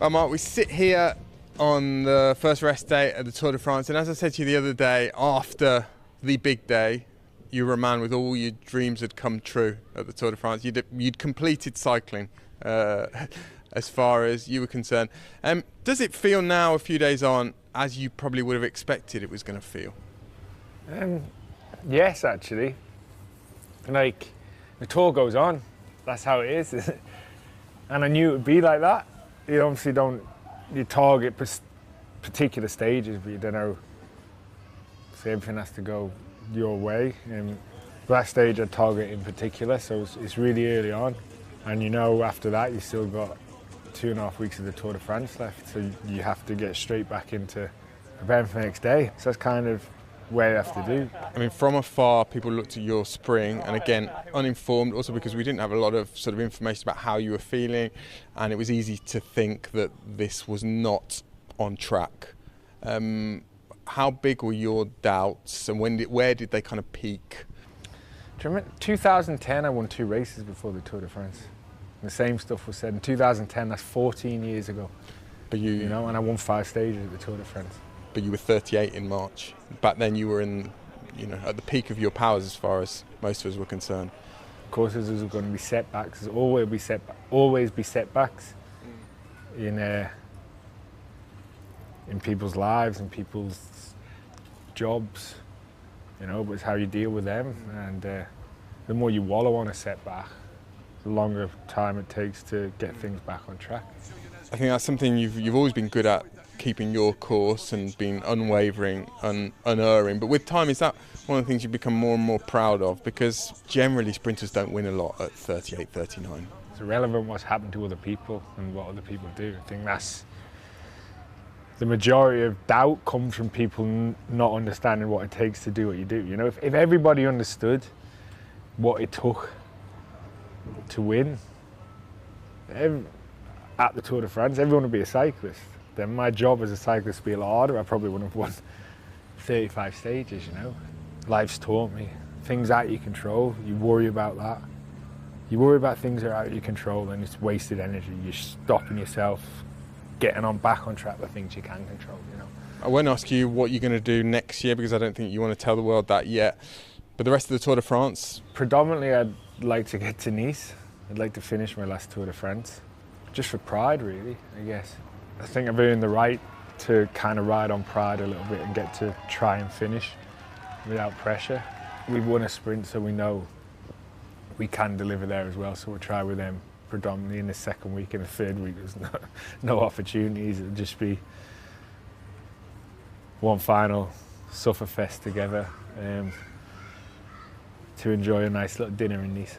Well, Mark, we sit here on the first rest day at the Tour de France, and as I said to you the other day, after the big day, you were a man with all your dreams had come true at the Tour de France. You'd completed cycling as far as you were concerned. Does it feel now, a few days on, as you probably would have expected it was going to feel? Yes, actually. Like, the tour goes on. That's how it is. And I knew it would be like that. You obviously you target particular stages, but you don't know, so everything has to go your way. That stage I target in particular, so it's really early on. And you know, after that, you still got 2.5 weeks of the Tour de France left, so you have to get straight back into preparing for the next day. So that's kind of what you have to do. I mean, from afar, people looked at your spring, and again, uninformed, also because we didn't have a lot of sort of information about how you were feeling, and it was easy to think that this was not on track. How big were your doubts, and where did they kind of peak? Do you remember 2010? I won 2 races before the Tour de France. The same stuff was said in 2010. That's 14 years ago. But you know, and I won 5 stages at the Tour de France. But you were 38 in March. Back then, you were at the peak of your powers, as far as most of us were concerned. Of course, there's going to be setbacks. There's always be setbacks in people's lives and people's jobs. You know, but it's how you deal with them. And the more you wallow on a setback, the longer time it takes to get things back on track. I think that's something you've always been good at, keeping your course and being unwavering, unerring. But with time, is that one of the things you become more and more proud of? Because generally sprinters don't win a lot at 38, 39. It's irrelevant what's happened to other people and what other people do. I think that's the majority of doubt comes from people not understanding what it takes to do what you do. You know, if everybody understood what it took to win at the Tour de France, everyone would be a cyclist. Then my job as a cyclist would be a lot harder. I probably wouldn't have won 35 stages, you know. Life's taught me. Things out of your control, you worry about that. You worry about things that are out of your control and it's wasted energy. You're stopping yourself getting back on track with things you can control, you know. I won't ask you what you're going to do next year because I don't think you want to tell the world that yet. But the rest of the Tour de France? Predominantly, I'd like to get to Nice. I'd like to finish my last Tour de France. Just for pride, really, I guess. I think I've earned the right to kind of ride on pride a little bit and get to try and finish without pressure. We've won a sprint, so we know we can deliver there as well, so we'll try with them predominantly in the second week. In the third week, there's no opportunities. It'll just be one final sufferfest together to enjoy a nice little dinner in Nice.